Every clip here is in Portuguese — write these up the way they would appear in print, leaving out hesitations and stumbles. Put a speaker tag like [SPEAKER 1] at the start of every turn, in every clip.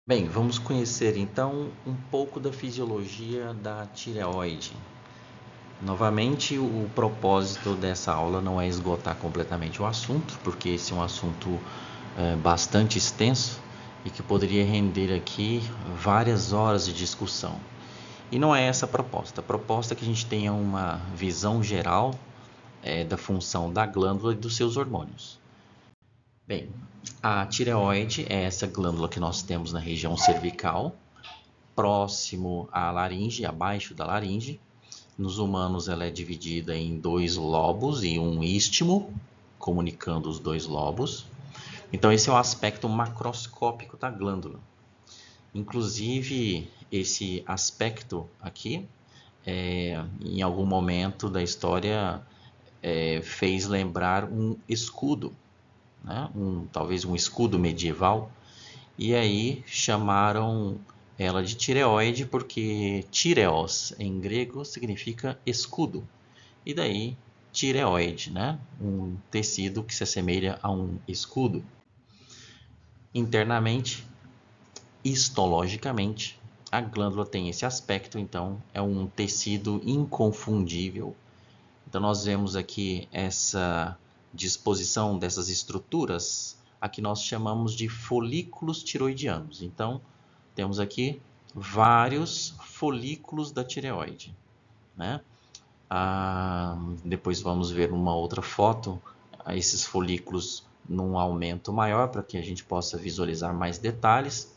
[SPEAKER 1] Bem, vamos conhecer então um pouco da fisiologia da tireoide. Novamente, o propósito dessa aula não é esgotar completamente o assunto, porque esse é um assunto bastante extenso e que poderia render aqui várias horas de discussão. E não é essa a proposta. A proposta é que a gente tenha uma visão geral da função da glândula e dos seus hormônios. Bem, a tireoide é essa glândula que nós temos na região cervical, próximo à laringe, abaixo da laringe. Nos humanos ela é dividida em dois lobos e um istmo, comunicando os dois lobos. Então esse é o aspecto macroscópico da glândula. Inclusive esse aspecto aqui, em algum momento da história, fez lembrar um escudo, né? Talvez um escudo medieval. E aí chamaram ela de tireoide porque tireos em grego significa escudo. E daí tireoide, né? Um tecido que se assemelha a um escudo. Internamente, histologicamente, a glândula tem esse aspecto, então é um tecido inconfundível. Então nós vemos aqui essa disposição dessas estruturas, a que nós chamamos de folículos tiroidianos. Então temos aqui vários folículos da tireoide, né? Depois vamos ver uma outra foto, esses folículos num aumento maior para que a gente possa visualizar mais detalhes.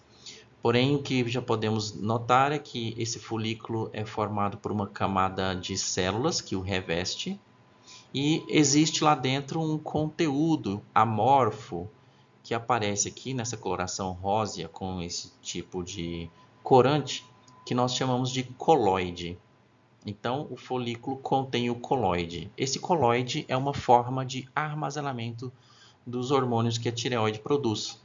[SPEAKER 1] Porém, o que já podemos notar é que esse folículo é formado por uma camada de células que o reveste e existe lá dentro um conteúdo amorfo que aparece aqui nessa coloração rósea com esse tipo de corante que nós chamamos de coloide. Então, o folículo contém o coloide. Esse coloide é uma forma de armazenamento dos hormônios que a tireoide produz.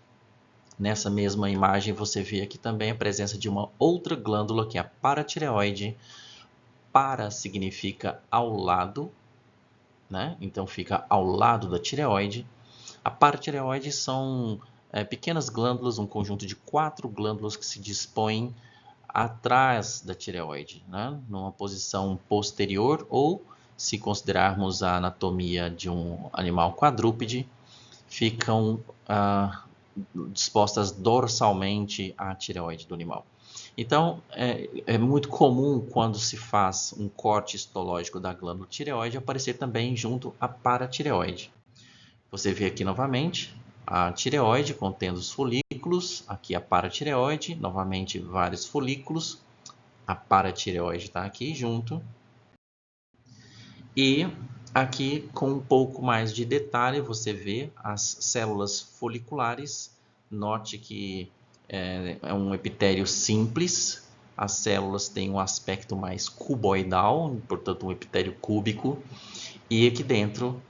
[SPEAKER 1] Nessa mesma imagem você vê aqui também a presença de uma outra glândula que é a paratireoide. Para significa ao lado, né? Então fica ao lado da tireoide. A paratireoide são pequenas glândulas, um conjunto de 4 glândulas que se dispõem atrás da tireoide, né? Numa posição posterior, ou se considerarmos a anatomia de um animal quadrúpede, ficam dispostas dorsalmente à tireoide do animal. Então, é muito comum quando se faz um corte histológico da glândula tireoide aparecer também junto à paratireoide. Você vê aqui novamente a tireoide contendo os folículos, aqui a paratireoide, novamente vários folículos, a paratireoide está aqui junto. E aqui com um pouco mais de detalhe você vê as células foliculares. Note que é um epitélio simples, as células têm um aspecto mais cuboidal, portanto um epitélio cúbico, e aqui dentro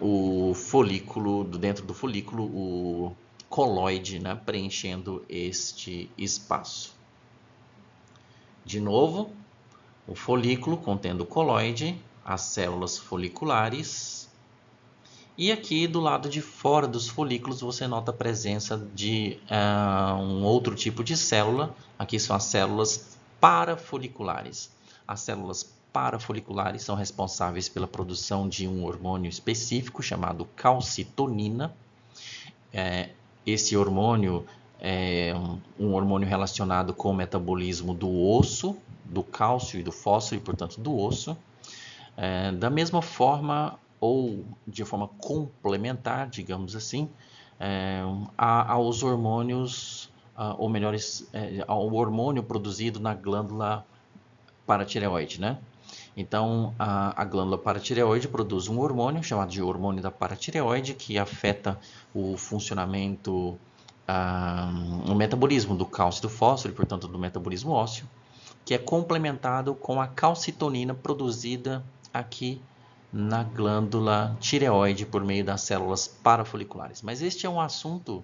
[SPEAKER 1] o folículo, dentro do folículo, o coloide, né, preenchendo este espaço. De novo, o folículo contendo o coloide, as células foliculares. E aqui do lado de fora dos folículos você nota a presença de um outro tipo de célula. Aqui são as células parafoliculares. As células parafoliculares são responsáveis pela produção de um hormônio específico chamado calcitonina. Esse hormônio é um hormônio relacionado com o metabolismo do osso, do cálcio e do fósforo, e portanto do osso. Da mesma forma, ou de forma complementar, digamos assim, aos hormônios, ou melhor, ao hormônio produzido na glândula paratireoide, né? Então, a glândula paratireoide produz um hormônio chamado de hormônio da paratireoide que afeta o funcionamento, o metabolismo do cálcio e do fósforo, e portanto do metabolismo ósseo, que é complementado com a calcitonina produzida aqui na glândula tireoide por meio das células parafoliculares. Mas este é um assunto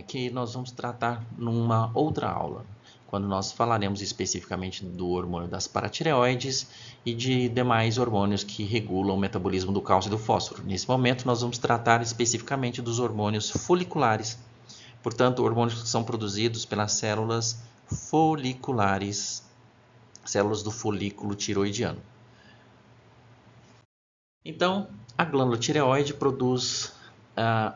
[SPEAKER 1] que nós vamos tratar numa outra aula, quando nós falaremos especificamente do hormônio das paratireoides e de demais hormônios que regulam o metabolismo do cálcio e do fósforo. Nesse momento nós vamos tratar especificamente dos hormônios foliculares, Portanto, hormônios que são produzidos pelas células foliculares, células do folículo tiroidiano. Então, a glândula tireoide produz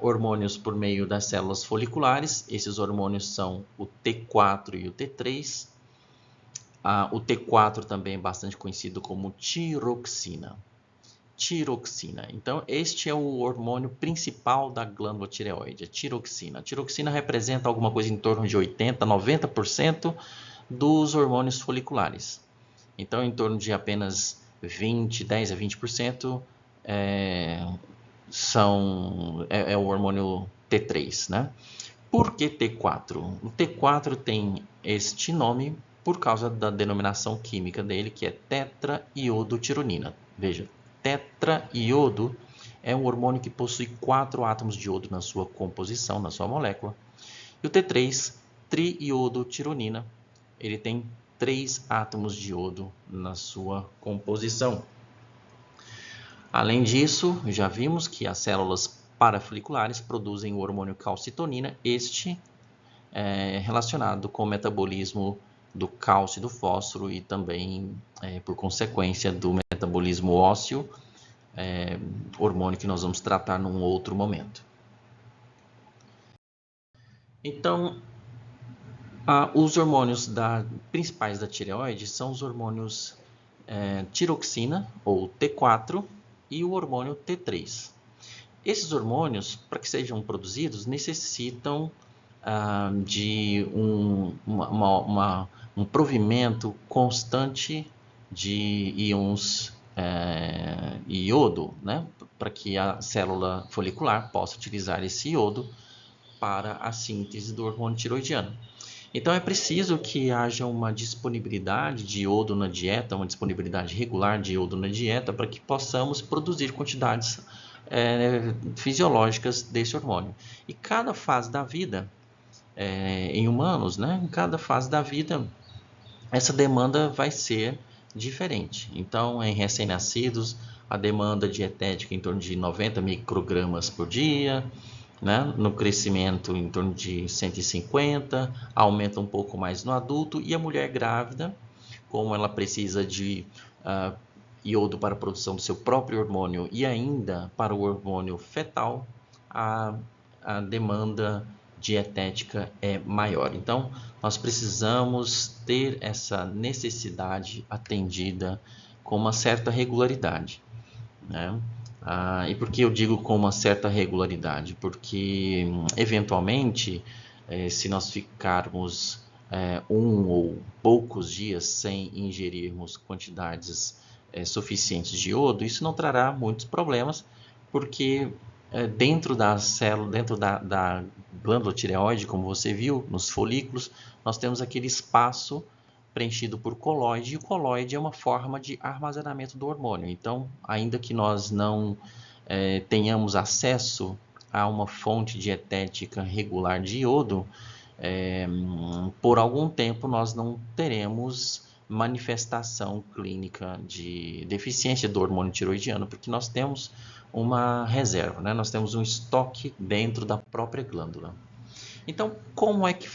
[SPEAKER 1] hormônios por meio das células foliculares. Esses hormônios são o T4 e o T3. O T4 também é bastante conhecido como tiroxina. Então, este é o hormônio principal da glândula tireoide, a tiroxina. A tiroxina representa alguma coisa em torno de 80% a 90% dos hormônios foliculares. Então, em torno de apenas 10 a 20% é o hormônio T3, né? Por que T4? O T4 tem este nome por causa da denominação química dele, que é tetraiodotironina. Veja, tetraiodo é um hormônio que possui 4 átomos de iodo na sua composição, na sua molécula. E o T3, triiodotironina, ele tem 3 átomos de iodo na sua composição. Além disso, já vimos que as células parafoliculares produzem o hormônio calcitonina, este é relacionado com o metabolismo do cálcio e do fósforo e também, por consequência, do metabolismo ósseo, hormônio que nós vamos tratar num outro momento. Então, os hormônios principais da tireoide são os hormônios tiroxina, ou T4, e o hormônio T3. Esses hormônios, para que sejam produzidos, necessitam de um provimento constante de íons iodo, né? Para que a célula folicular possa utilizar esse iodo para a síntese do hormônio tiroidiano. Então, é preciso que haja uma disponibilidade de iodo na dieta, uma disponibilidade regular de iodo na dieta, para que possamos produzir quantidades fisiológicas desse hormônio. E cada fase da vida, em humanos, né, em cada fase da vida, essa demanda vai ser diferente. Então, em recém-nascidos, a demanda dietética em torno de 90 microgramas por dia, né? No crescimento em torno de 150, aumenta um pouco mais no adulto, e a mulher grávida, como ela precisa de iodo para a produção do seu próprio hormônio e ainda para o hormônio fetal, a demanda dietética é maior. Então, nós precisamos ter essa necessidade atendida com uma certa regularidade, né? E por que eu digo com uma certa regularidade? Porque, eventualmente, se nós ficarmos um ou poucos dias sem ingerirmos quantidades suficientes de iodo, isso não trará muitos problemas, porque dentro da célula, dentro da glândula tireoide, como você viu, nos folículos, nós temos aquele espaço preenchido por coloide, e o coloide é uma forma de armazenamento do hormônio. Então, ainda que nós não tenhamos acesso a uma fonte dietética regular de iodo, por algum tempo nós não teremos manifestação clínica de deficiência do hormônio tiroidiano, porque nós temos uma reserva, né? Nós temos um estoque dentro da própria glândula. Então, como é que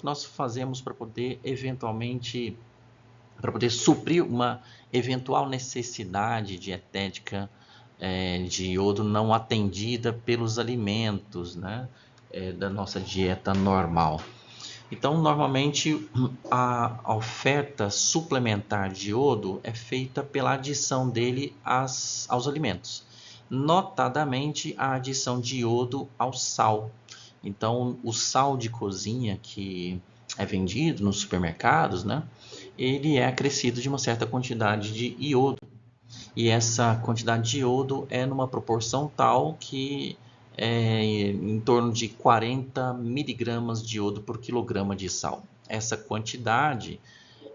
[SPEAKER 1] nós fazemos para poder eventualmente, para poder suprir uma eventual necessidade dietética de iodo não atendida pelos alimentos, né, da nossa dieta normal? Então, normalmente, a oferta suplementar de iodo é feita pela adição dele aos alimentos, notadamente a adição de iodo ao sal. Então, o sal de cozinha que é vendido nos supermercados, né, ele é acrescido de uma certa quantidade de iodo. E essa quantidade de iodo é numa proporção tal que é em torno de 40 miligramas de iodo por quilograma de sal. Essa quantidade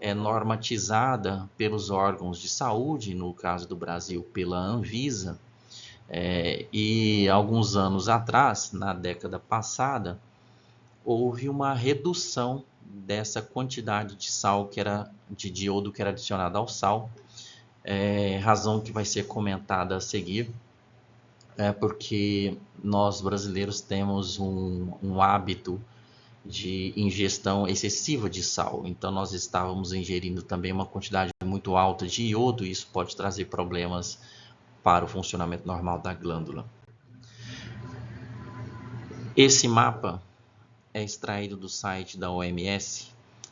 [SPEAKER 1] é normatizada pelos órgãos de saúde, no caso do Brasil, pela Anvisa. E alguns anos atrás, na década passada, houve uma redução dessa quantidade de sal de iodo que era adicionada ao sal, razão que vai ser comentada a seguir. é porque nós brasileiros temos um hábito de ingestão excessiva de sal. Então nós estávamos ingerindo também uma quantidade muito alta de iodo e isso pode trazer problemas para o funcionamento normal da glândula. Esse mapa é extraído do site da OMS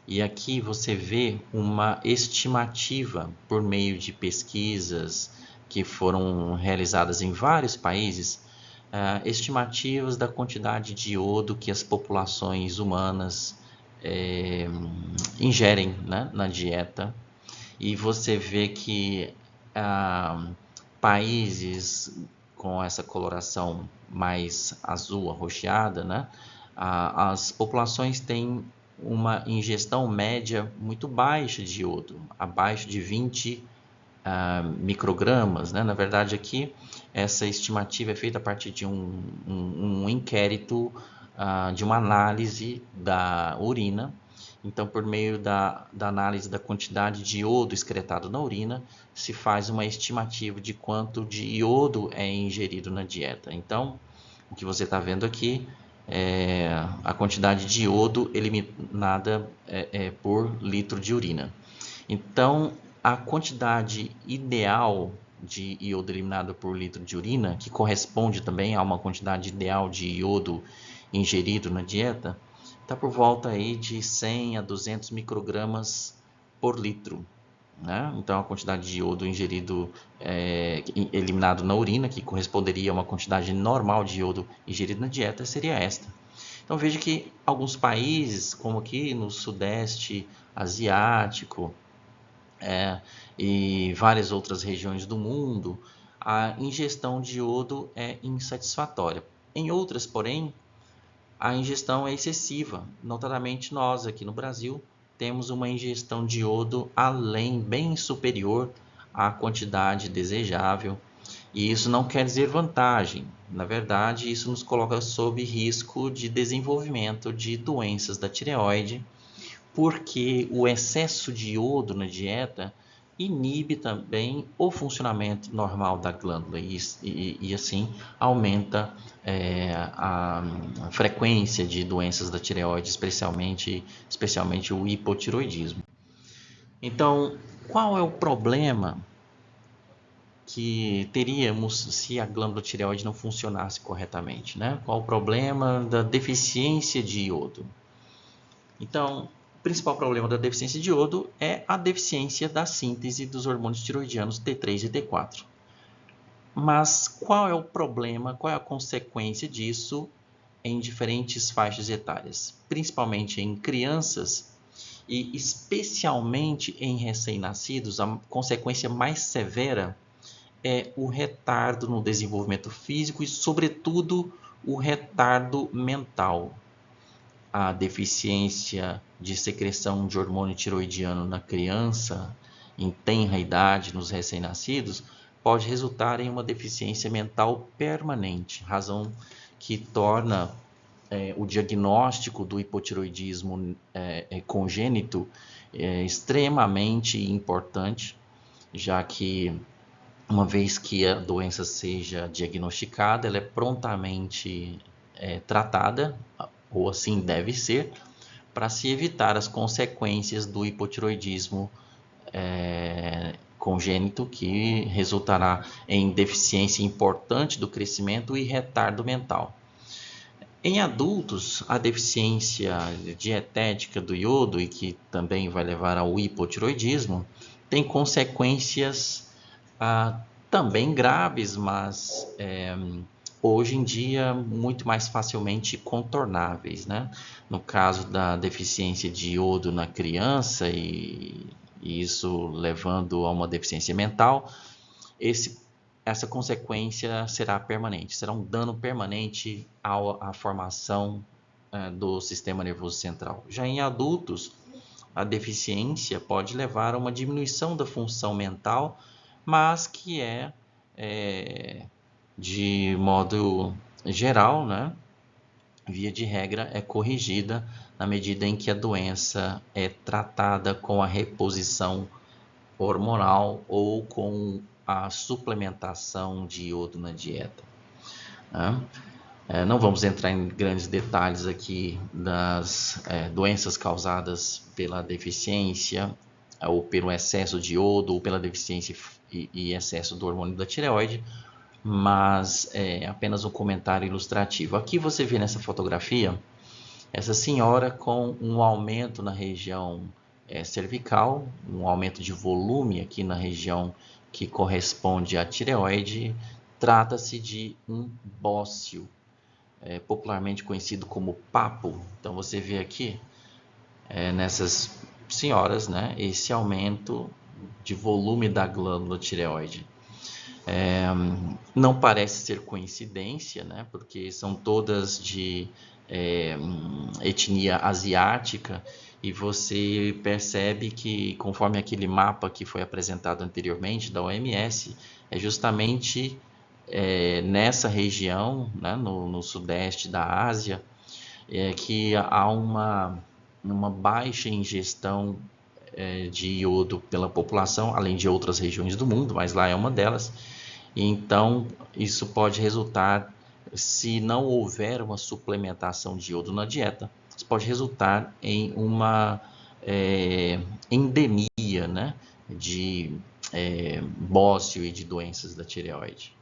[SPEAKER 1] e aqui você vê uma estimativa por meio de pesquisas que foram realizadas em vários países, estimativas da quantidade de iodo que as populações humanas ingerem, né, na dieta. E você vê que países com essa coloração mais azul arroxeada, né, as populações têm uma ingestão média muito baixa de iodo, abaixo de 20 microgramas, né? Na verdade, aqui essa estimativa é feita a partir de um inquérito, de uma análise da urina. Então, por meio da análise da quantidade de iodo excretado na urina, se faz uma estimativa de quanto de iodo é ingerido na dieta. Então, o que você está vendo aqui é a quantidade de iodo eliminada por litro de urina. Então, a quantidade ideal de iodo eliminado por litro de urina, que corresponde também a uma quantidade ideal de iodo ingerido na dieta, está por volta aí de 100 a 200 microgramas por litro. Né? Então, a quantidade de iodo ingerido, eliminado na urina, que corresponderia a uma quantidade normal de iodo ingerido na dieta, seria esta. Então, veja que alguns países, como aqui no Sudeste Asiático, e várias outras regiões do mundo, a ingestão de iodo é insatisfatória. Em outras, porém, a ingestão é excessiva. Notadamente nós aqui no Brasil temos uma ingestão de iodo bem superior à quantidade desejável. E isso não quer dizer vantagem. Na verdade, isso nos coloca sob risco de desenvolvimento de doenças da tireoide, porque o excesso de iodo na dieta inibe também o funcionamento normal da glândula e assim aumenta a frequência de doenças da tireoide, especialmente o hipotiroidismo. Então, qual é o problema que teríamos se a glândula tireoide não funcionasse corretamente, né? Qual o problema da deficiência de iodo? Então, o principal problema da deficiência de iodo é a deficiência da síntese dos hormônios tiroidianos T3 e T4. Mas qual é o problema, qual é a consequência disso em diferentes faixas etárias? Principalmente em crianças e especialmente em recém-nascidos, a consequência mais severa é o retardo no desenvolvimento físico e, sobretudo, o retardo mental. A deficiência de secreção de hormônio tiroidiano na criança, em tenra idade, nos recém-nascidos, pode resultar em uma deficiência mental permanente, razão que torna o diagnóstico do hipotiroidismo congênito extremamente importante, já que uma vez que a doença seja diagnosticada, ela é prontamente tratada, ou assim deve ser, para se evitar as consequências do hipotiroidismo congênito, que resultará em deficiência importante do crescimento e retardo mental. Em adultos, a deficiência dietética do iodo, e que também vai levar ao hipotiroidismo, tem consequências também graves, mas hoje em dia muito mais facilmente contornáveis, né? No caso da deficiência de iodo na criança e isso levando a uma deficiência mental, essa consequência será permanente, será um dano permanente à formação do sistema nervoso central. Já em adultos, a deficiência pode levar a uma diminuição da função mental, mas que de modo geral, né, via de regra, é corrigida na medida em que a doença é tratada com a reposição hormonal ou com a suplementação de iodo na dieta. Né? Não vamos entrar em grandes detalhes aqui das doenças causadas pela deficiência ou pelo excesso de iodo ou pela deficiência e excesso do hormônio da tireoide, mas é apenas um comentário ilustrativo. Aqui você vê nessa fotografia essa senhora com um aumento na região cervical, um aumento de volume aqui na região que corresponde à tireoide. Trata-se de um bócio, popularmente conhecido como papo. Então você vê aqui nessas senhoras, né, esse aumento de volume da glândula tireoide. Não parece ser coincidência, né, porque são todas de etnia asiática, e você percebe que, conforme aquele mapa que foi apresentado anteriormente da OMS, é justamente nessa região, né, no sudeste da Ásia, que há uma baixa ingestão de iodo pela população, além de outras regiões do mundo, mas lá é uma delas. Então, isso pode resultar, se não houver uma suplementação de iodo na dieta, isso pode resultar em uma endemia, né, de bócio e de doenças da tireoide.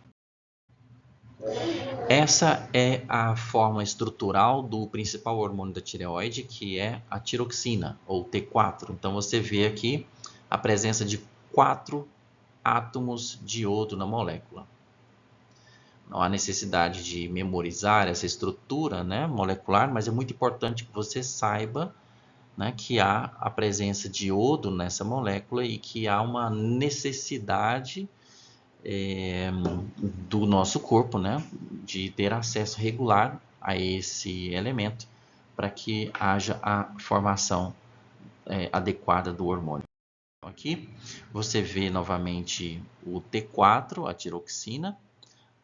[SPEAKER 1] Essa é a forma estrutural do principal hormônio da tireoide, que é a tiroxina, ou T4. Então você vê aqui a presença de 4 átomos de iodo na molécula. Não há necessidade de memorizar essa estrutura, né, molecular, mas é muito importante que você saiba, né, que há a presença de iodo nessa molécula e que há uma necessidade do nosso corpo, né, de ter acesso regular a esse elemento para que haja a formação adequada do hormônio. Aqui você vê novamente o T4, a tiroxina,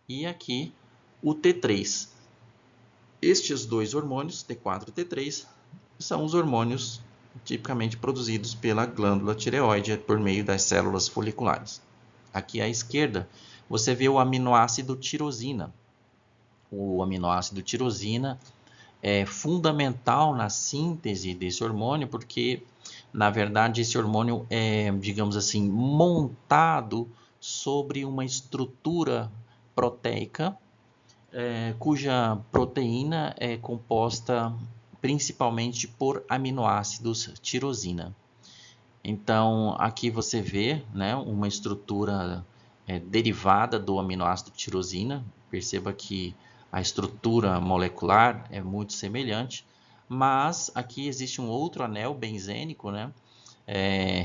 [SPEAKER 1] e aqui o T3. Estes dois hormônios, T4 e T3, são os hormônios tipicamente produzidos pela glândula tireoide por meio das células foliculares. Aqui à esquerda, você vê o aminoácido tirosina. O aminoácido tirosina é fundamental na síntese desse hormônio, porque, na verdade, esse hormônio é, digamos assim, montado sobre uma estrutura proteica, cuja proteína é composta principalmente por aminoácidos tirosina. Então, aqui você vê, né, uma estrutura derivada do aminoácido tirosina. Perceba que a estrutura molecular é muito semelhante, mas aqui existe um outro anel benzênico, né,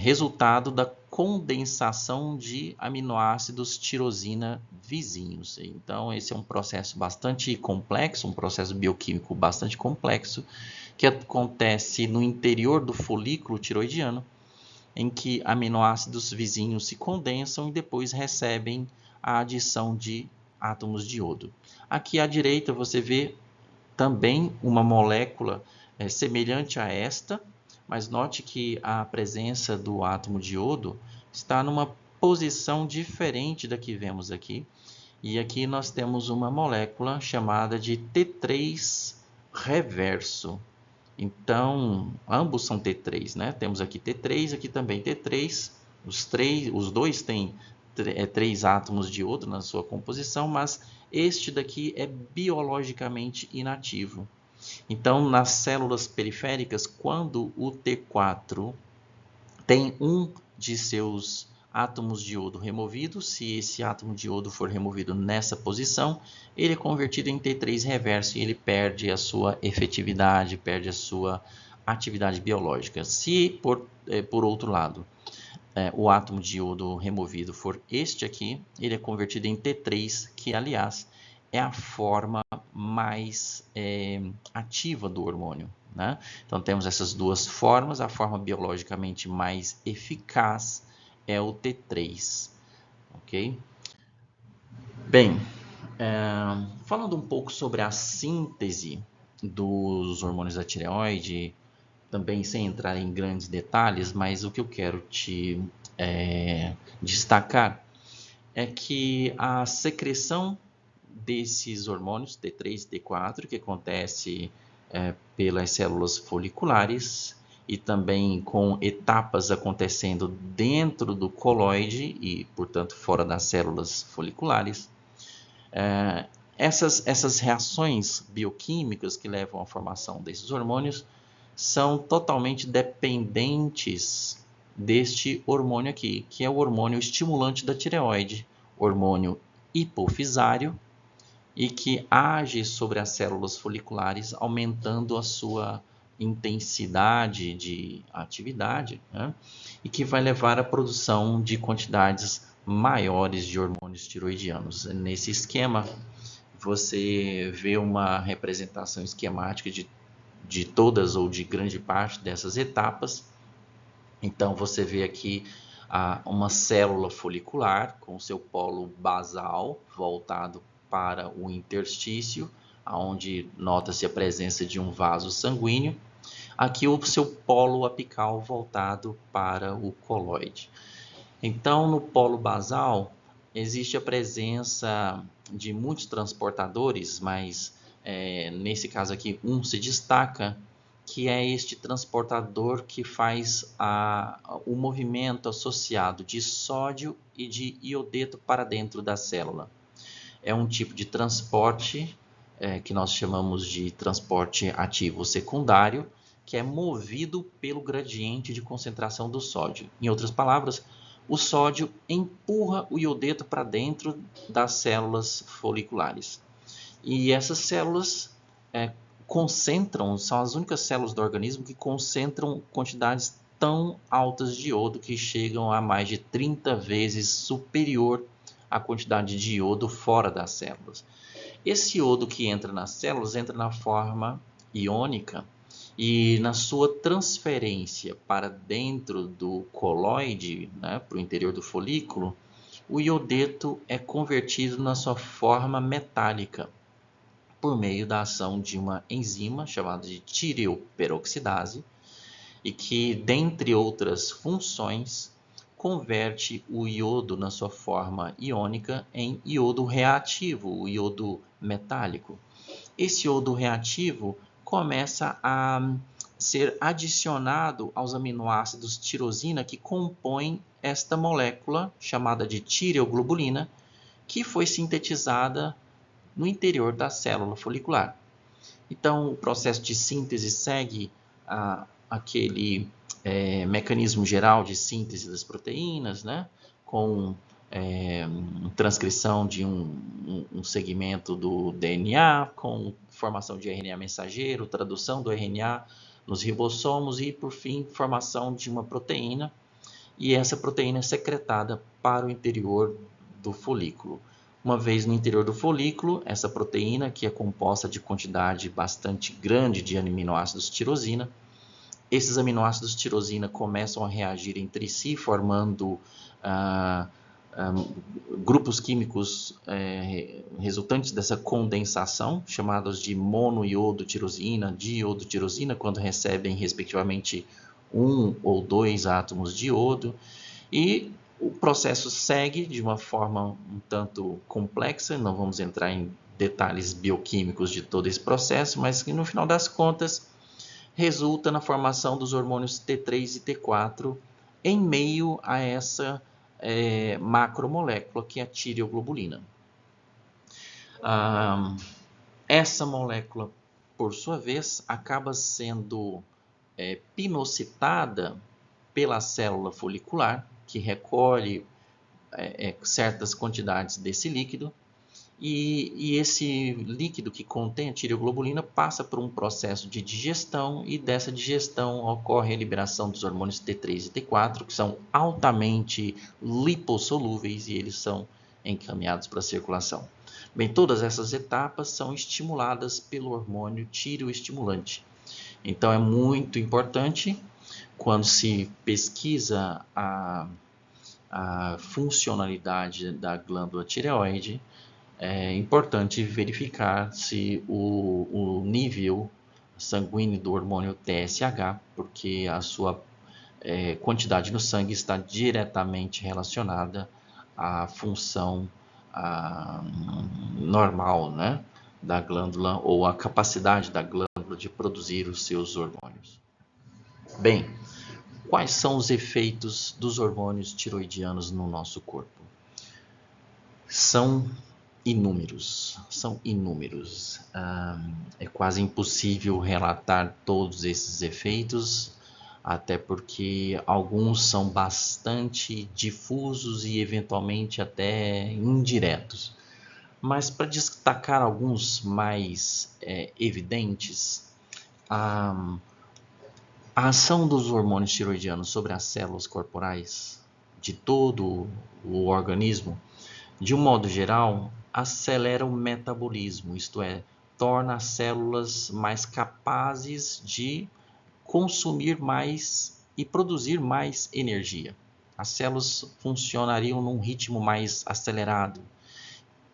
[SPEAKER 1] resultado da condensação de aminoácidos tirosina vizinhos. Então, esse é um processo bastante complexo, um processo bioquímico bastante complexo, que acontece no interior do folículo tiroidiano, em que aminoácidos vizinhos se condensam e depois recebem a adição de átomos de iodo. Aqui à direita você vê também uma molécula semelhante a esta, mas note que a presença do átomo de iodo está numa posição diferente da que vemos aqui. E aqui nós temos uma molécula chamada de T3 reverso. Então, ambos são T3, né? Temos aqui T3, aqui também T3. Os dois têm 3 átomos de iodo na sua composição, mas este daqui é biologicamente inativo. Então, nas células periféricas, quando o T4 tem um de seus átomos de iodo removido, se esse átomo de iodo for removido nessa posição, ele é convertido em T3 reverso e ele perde a sua efetividade, perde a sua atividade biológica. Se, por outro lado, o átomo de iodo removido for este aqui, ele é convertido em T3, que, aliás, é a forma mais ativa do hormônio, né? Então, temos essas duas formas. A forma biologicamente mais eficaz é o T3, ok? Bem, falando um pouco sobre a síntese dos hormônios da tireoide, também sem entrar em grandes detalhes, mas o que eu quero te destacar é que a secreção desses hormônios T3 e T4, que acontece pelas células foliculares e também com etapas acontecendo dentro do coloide e, portanto, fora das células foliculares. Essas reações bioquímicas que levam à formação desses hormônios são totalmente dependentes deste hormônio aqui, que é o hormônio estimulante da tireoide, hormônio hipofisário, e que age sobre as células foliculares, aumentando a sua intensidade de atividade, né? E que vai levar à produção de quantidades maiores de hormônios tiroidianos. Nesse esquema, você vê uma representação esquemática de todas ou de grande parte dessas etapas. Então, você vê aqui uma célula folicular com seu polo basal voltado para o interstício, onde nota-se a presença de um vaso sanguíneo. Aqui o seu polo apical voltado para o coloide. Então, no polo basal, existe a presença de muitos transportadores, mas nesse caso aqui um se destaca, que é este transportador que faz o movimento associado de sódio e de iodeto para dentro da célula. É um tipo de transporte que nós chamamos de transporte ativo secundário, que é movido pelo gradiente de concentração do sódio. Em outras palavras, o sódio empurra o iodeto para dentro das células foliculares. E essas células concentram, são as únicas células do organismo que concentram quantidades tão altas de iodo que chegam a mais de 30 vezes superior à quantidade de iodo fora das células. Esse iodo que entra nas células entra na forma iônica e na sua transferência para dentro do coloide, né, para o interior do folículo, o iodeto é convertido na sua forma metálica por meio da ação de uma enzima chamada de tireoperoxidase e que, dentre outras funções, converte o iodo na sua forma iônica em iodo reativo, o iodo metálico. Esse iodo reativo começa a ser adicionado aos aminoácidos tirosina que compõem esta molécula chamada de tireoglobulina, que foi sintetizada no interior da célula folicular. Então, o processo de síntese segue aquele mecanismo geral de síntese das proteínas, né? Com transcrição de um segmento do DNA, com formação de RNA mensageiro, tradução do RNA nos ribossomos e, por fim, formação de uma proteína. E essa proteína é secretada para o interior do folículo. Uma vez no interior do folículo, essa proteína, que é composta de quantidade bastante grande de aminoácidos tirosina, esses aminoácidos tirosina começam a reagir entre si, formando grupos químicos resultantes dessa condensação, chamados de monoiodotirosina, diiodotirosina, quando recebem, respectivamente, 1 ou 2 átomos de iodo. E o processo segue de uma forma um tanto complexa, não vamos entrar em detalhes bioquímicos de todo esse processo, mas que no final das contas resulta na formação dos hormônios T3 e T4 em meio a essa macromolécula que é a tireoglobulina. Essa molécula, por sua vez, acaba sendo pinocitada pela célula folicular, que recolhe certas quantidades desse líquido, e esse líquido que contém a tireoglobulina passa por um processo de digestão, e dessa digestão ocorre a liberação dos hormônios T3 e T4, que são altamente lipossolúveis e eles são encaminhados para a circulação. Bem, todas essas etapas são estimuladas pelo hormônio tireoestimulante. Então é muito importante, quando se pesquisa a funcionalidade da glândula tireoide, é importante verificar se o nível sanguíneo do hormônio TSH, porque a sua quantidade no sangue está diretamente relacionada à função normal, né, da glândula, ou a capacidade da glândula de produzir os seus hormônios. Bem, quais são os efeitos dos hormônios tiroidianos no nosso corpo? São inúmeros. É quase impossível relatar todos esses efeitos, até porque alguns são bastante difusos e eventualmente até indiretos. Mas para destacar alguns mais evidentes, a ação dos hormônios tiroidianos sobre as células corporais de todo o organismo, de um modo geral, acelera o metabolismo, isto é, torna as células mais capazes de consumir mais e produzir mais energia. As células funcionariam num ritmo mais acelerado.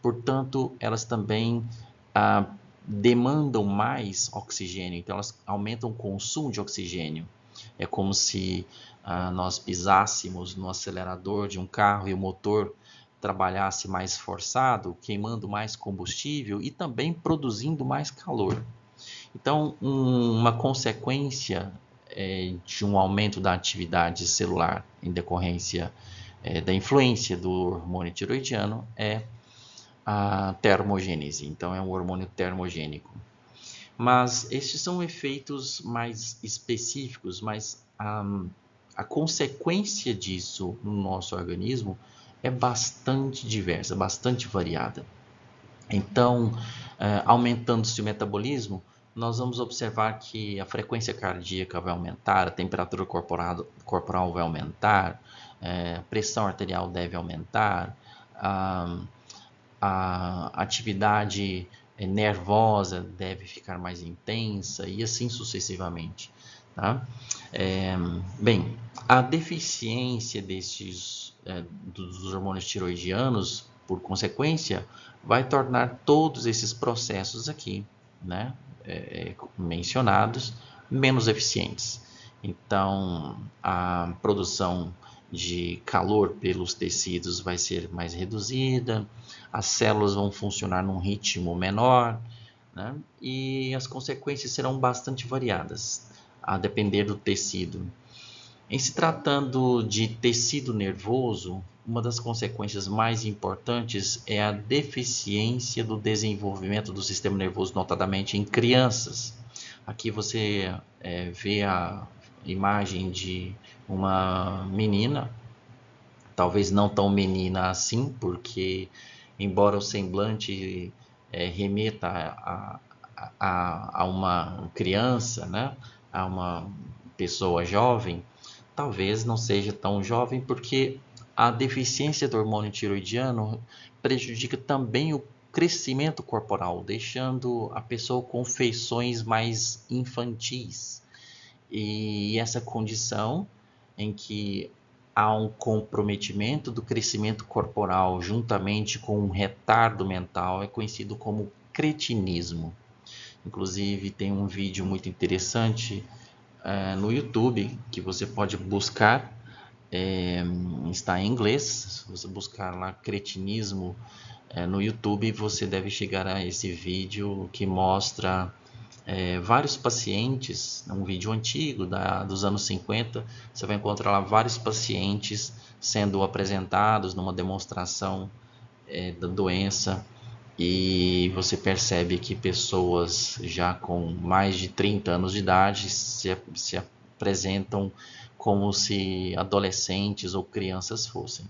[SPEAKER 1] Portanto, elas também demandam mais oxigênio, então elas aumentam o consumo de oxigênio. É como se nós pisássemos no acelerador de um carro e o motor trabalhasse mais forçado, queimando mais combustível e também produzindo mais calor. Então, uma consequência de um aumento da atividade celular em decorrência da influência do hormônio tiroidiano é a termogênese. Então, é um hormônio termogênico. Mas estes são efeitos mais específicos, mas a consequência disso no nosso organismo é bastante diversa, bastante variada. Então, aumentando-se o metabolismo, nós vamos observar que a frequência cardíaca vai aumentar, a temperatura corporal vai aumentar, a pressão arterial deve aumentar, a atividade nervosa deve ficar mais intensa e assim sucessivamente. Tá? Bem, a deficiência dos hormônios tiroidianos, por consequência, vai tornar todos esses processos aqui, né, mencionados, menos eficientes. Então, a produção de calor pelos tecidos vai ser mais reduzida, as células vão funcionar num ritmo menor, né? E as consequências serão bastante variadas, a depender do tecido. Em se tratando de tecido nervoso, uma das consequências mais importantes é a deficiência do desenvolvimento do sistema nervoso, notadamente em crianças. Aqui você vê a imagem de uma menina, talvez não tão menina assim, porque embora o semblante remeta a uma criança, né, a uma pessoa jovem, talvez não seja tão jovem, porque a deficiência do hormônio tiroidiano prejudica também o crescimento corporal, deixando a pessoa com feições mais infantis. E essa condição em que há um comprometimento do crescimento corporal juntamente com um retardo mental é conhecido como cretinismo. Inclusive tem um vídeo muito interessante no YouTube que você pode buscar, está em inglês. Se você buscar lá cretinismo no YouTube, você deve chegar a esse vídeo que mostra vários pacientes, um vídeo antigo dos anos 50, você vai encontrar lá vários pacientes sendo apresentados numa demonstração da doença, e você percebe que pessoas já com mais de 30 anos de idade se apresentam como se adolescentes ou crianças fossem.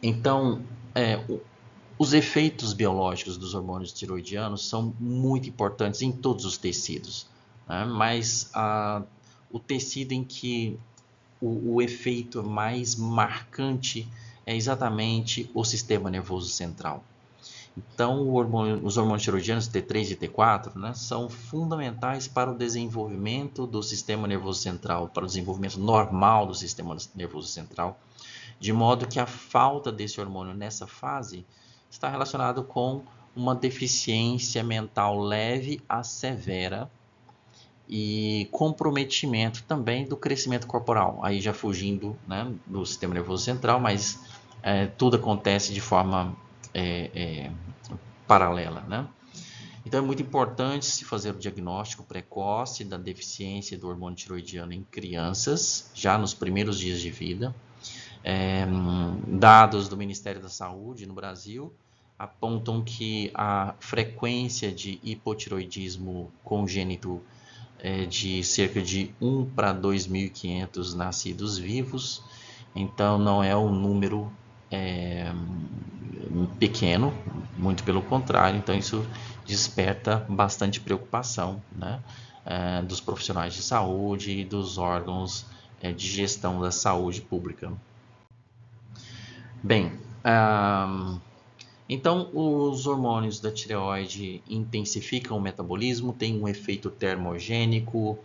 [SPEAKER 1] Então, os efeitos biológicos dos hormônios tiroidianos são muito importantes em todos os tecidos, né? Mas o tecido em que o efeito mais marcante é exatamente o sistema nervoso central. Então, os hormônios tiroidianos T3 e T4, né, são fundamentais para o desenvolvimento do sistema nervoso central, para o desenvolvimento normal do sistema nervoso central, de modo que a falta desse hormônio nessa fase está relacionado com uma deficiência mental leve a severa e comprometimento também do crescimento corporal. Aí já fugindo, né, do sistema nervoso central, mas tudo acontece de forma paralela, né? Então é muito importante se fazer o diagnóstico precoce da deficiência do hormônio tiroidiano em crianças, já nos primeiros dias de vida. Dados do Ministério da Saúde no Brasil apontam que a frequência de hipotiroidismo congênito é de cerca de 1 para 2.500 nascidos vivos, então não é um número pequeno, muito pelo contrário, então isso desperta bastante preocupação, né, dos profissionais de saúde e dos órgãos de gestão da saúde pública. Bem, então os hormônios da tireoide intensificam o metabolismo, têm um efeito termogênico,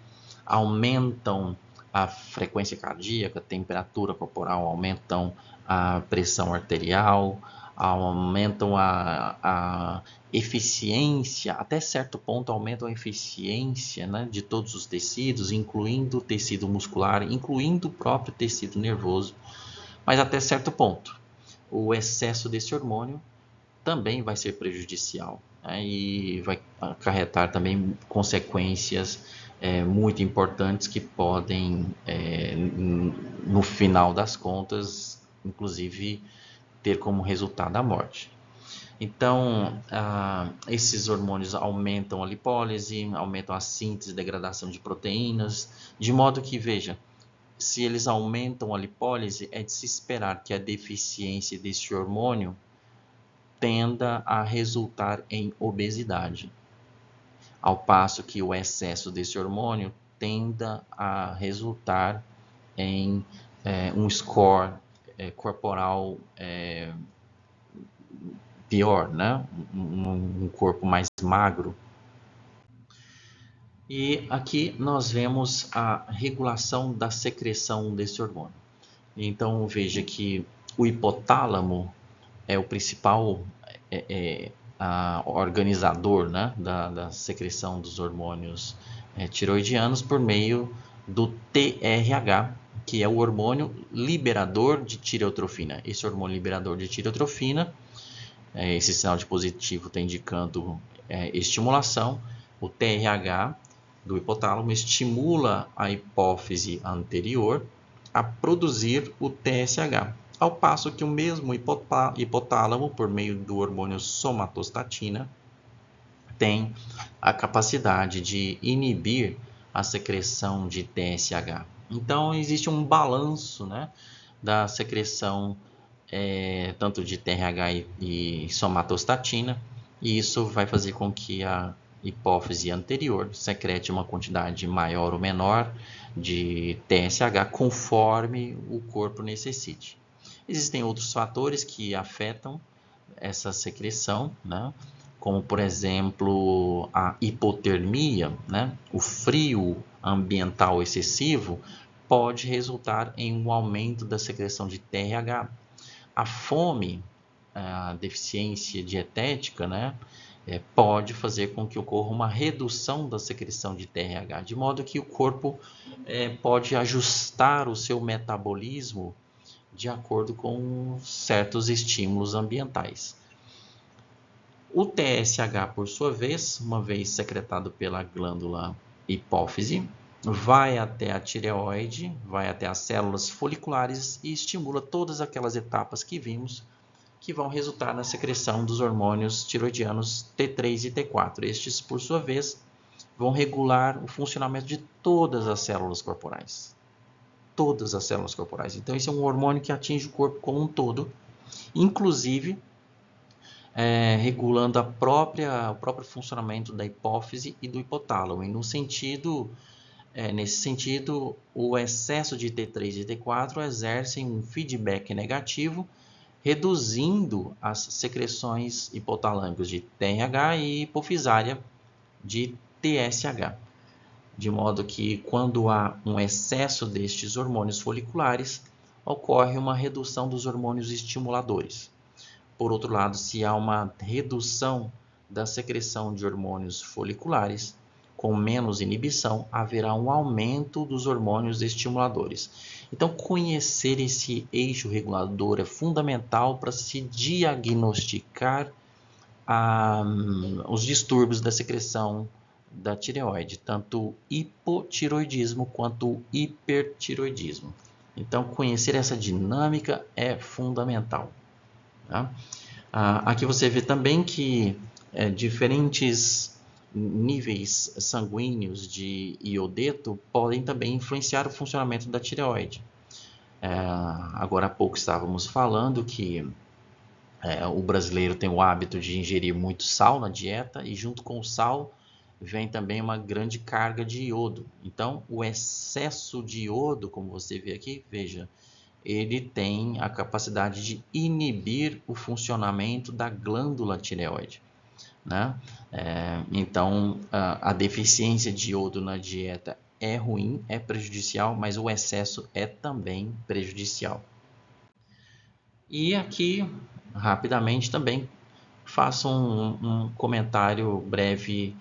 [SPEAKER 1] aumentam a frequência cardíaca, a temperatura corporal, aumentam a pressão arterial, aumentam a eficiência, até certo ponto aumentam a eficiência, né, de todos os tecidos, incluindo o tecido muscular, incluindo o próprio tecido nervoso, mas até certo ponto. O excesso desse hormônio também vai ser prejudicial, né, e vai acarretar também consequências muito importantes que podem, no final das contas, inclusive, ter como resultado a morte. Então, esses hormônios aumentam a lipólise, aumentam a síntese e degradação de proteínas, de modo que, veja, se eles aumentam a lipólise, é de se esperar que a deficiência desse hormônio tenda a resultar em obesidade, ao passo que o excesso desse hormônio tenda a resultar em um score corporal pior, né? Um corpo mais magro. E aqui nós vemos a regulação da secreção desse hormônio. Então veja que o hipotálamo é o principal organizador, né, da secreção dos hormônios tiroidianos por meio do TRH, que é o hormônio liberador de tireotrofina. Esse hormônio liberador de tireotrofina, esse sinal de positivo está indicando estimulação. O TRH do hipotálamo estimula a hipófise anterior a produzir o TSH, ao passo que o mesmo hipotálamo, por meio do hormônio somatostatina, tem a capacidade de inibir a secreção de TSH. Então, existe um balanço, né, da secreção tanto de TRH e somatostatina, e isso vai fazer com que a hipófise anterior secrete uma quantidade maior ou menor de TSH conforme o corpo necessite. Existem outros fatores que afetam essa secreção, né? Como, por exemplo, a hipotermia, né? O frio ambiental excessivo pode resultar em um aumento da secreção de TRH. A fome, a deficiência dietética, né? Pode fazer com que ocorra uma redução da secreção de TRH, de modo que o corpo pode ajustar o seu metabolismo de acordo com certos estímulos ambientais. O TSH, por sua vez, uma vez secretado pela glândula hipófise, vai até a tireoide, vai até as células foliculares e estimula todas aquelas etapas que vimos que vão resultar na secreção dos hormônios tiroidianos T3 e T4. Estes, por sua vez, vão regular o funcionamento de todas as células corporais. Todas as células corporais. Então, esse é um hormônio que atinge o corpo como um todo, inclusive regulando o próprio funcionamento da hipófise e do hipotálamo. E nesse sentido, o excesso de T3 e T4 exercem um feedback negativo, reduzindo as secreções hipotalâmicas de TRH e hipofisária de TSH. De modo que, quando há um excesso destes hormônios foliculares, ocorre uma redução dos hormônios estimuladores. Por outro lado, se há uma redução da secreção de hormônios foliculares, com menos inibição, haverá um aumento dos hormônios estimuladores. Então, conhecer esse eixo regulador é fundamental para se diagnosticar os distúrbios da secreção da tireoide, tanto o hipotiroidismo quanto o hipertiroidismo. Então, conhecer essa dinâmica é fundamental. Tá? Aqui você vê também que diferentes níveis sanguíneos de iodeto podem também influenciar o funcionamento da tireoide. Agora há pouco estávamos falando que o brasileiro tem o hábito de ingerir muito sal na dieta e junto com o sal vem também uma grande carga de iodo. Então, o excesso de iodo, como você vê aqui, veja, ele tem a capacidade de inibir o funcionamento da glândula tireoide, né? Então, a deficiência de iodo na dieta é ruim, é prejudicial, mas o excesso é também prejudicial. E aqui, rapidamente também, faço um comentário breve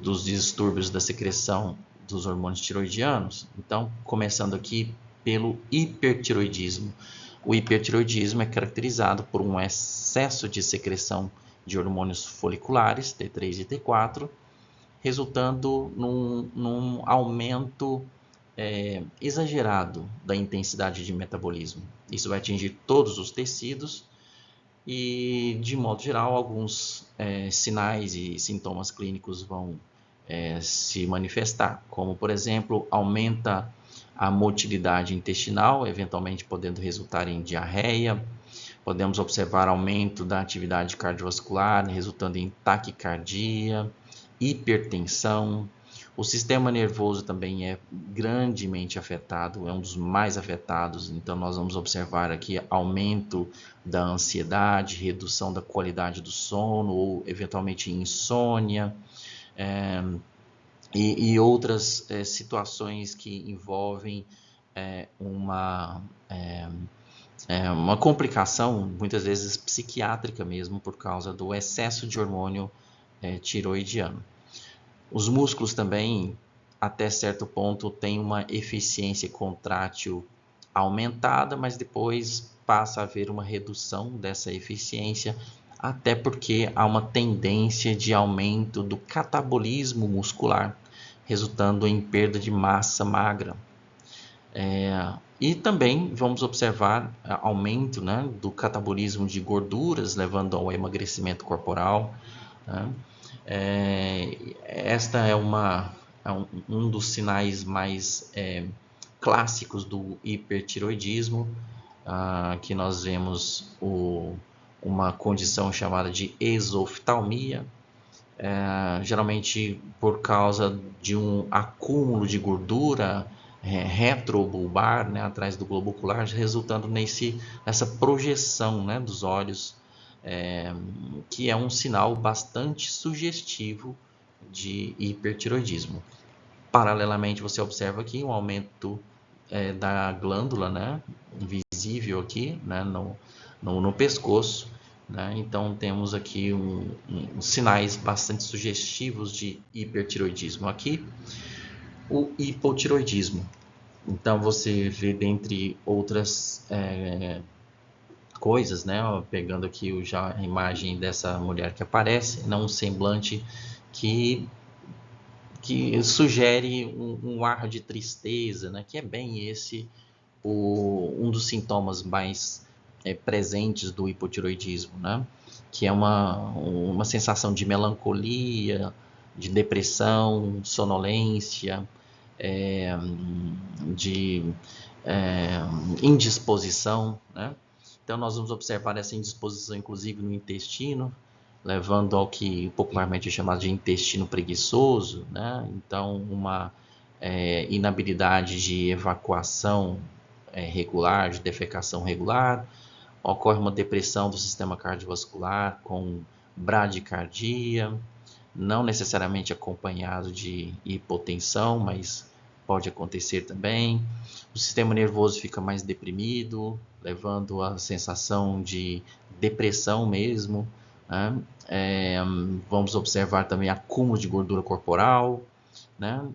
[SPEAKER 1] dos distúrbios da secreção dos hormônios tiroidianos. Então, começando aqui pelo hipertiroidismo. O hipertiroidismo é caracterizado por um excesso de secreção de hormônios foliculares, T3 e T4, resultando num aumento exagerado da intensidade de metabolismo. Isso vai atingir todos os tecidos e, de modo geral, alguns sinais e sintomas clínicos vão se manifestar, como, por exemplo, aumenta a motilidade intestinal, eventualmente podendo resultar em diarreia. Podemos observar aumento da atividade cardiovascular, resultando em taquicardia, hipertensão. O sistema nervoso também é grandemente afetado, é um dos mais afetados. Então, nós vamos observar aqui aumento da ansiedade, redução da qualidade do sono ou, eventualmente, insônia. E outras situações que envolvem uma complicação, muitas vezes psiquiátrica mesmo, por causa do excesso de hormônio tiroidiano. Os músculos também, até certo ponto, têm uma eficiência contrátil aumentada, mas depois passa a haver uma redução dessa eficiência, até porque há uma tendência de aumento do catabolismo muscular, resultando em perda de massa magra. E também vamos observar aumento, né, do catabolismo de gorduras, levando ao emagrecimento corporal. Né? Esta é um dos sinais mais clássicos do hipertiroidismo, que nós vemos uma condição chamada de exoftalmia, geralmente por causa de um acúmulo de gordura retrobulbar, né, atrás do globo ocular, resultando nessa projeção, né, dos olhos, que é um sinal bastante sugestivo de hipertiroidismo. Paralelamente, você observa aqui um aumento da glândula, né, visível aqui, né, no pescoço. Né? Então, temos aqui sinais bastante sugestivos de hipertiroidismo. Aqui, o hipotiroidismo. Então, você vê, dentre outras coisas, né? Pegando aqui já a imagem dessa mulher que aparece, um semblante que sugere um ar de tristeza, né? Que é bem esse um dos sintomas mais presentes do hipotiroidismo, né? Que é uma sensação de melancolia, de depressão, sonolência, de indisposição, né? Então, nós vamos observar essa indisposição, inclusive, no intestino, levando ao que popularmente é chamado de intestino preguiçoso, né? Então, uma inabilidade de evacuação regular, de defecação regular, ocorre uma depressão do sistema cardiovascular com bradicardia, não necessariamente acompanhado de hipotensão, mas pode acontecer também. O sistema nervoso fica mais deprimido, levando à sensação de depressão mesmo, né? Vamos observar também acúmulo de gordura corporal, né?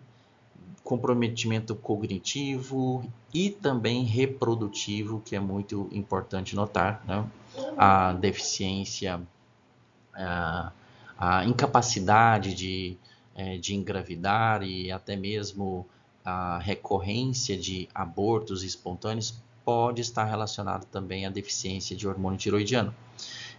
[SPEAKER 1] Comprometimento cognitivo e também reprodutivo, que é muito importante notar, né? A deficiência, a incapacidade de engravidar e até mesmo a recorrência de abortos espontâneos pode estar relacionado também à deficiência de hormônio tiroidiano.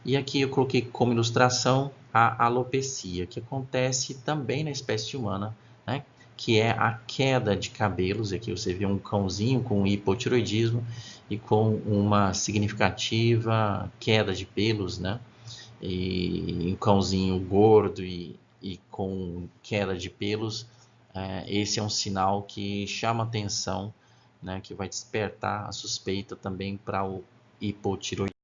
[SPEAKER 1] E aqui eu coloquei como ilustração a alopecia, que acontece também na espécie humana, né? Que é a queda de cabelos. Aqui você vê um cãozinho com hipotiroidismo e com uma significativa queda de pelos, né? E um cãozinho gordo e com queda de pelos, esse é um sinal que chama atenção, né? Que vai despertar a suspeita também para o hipotiroidismo.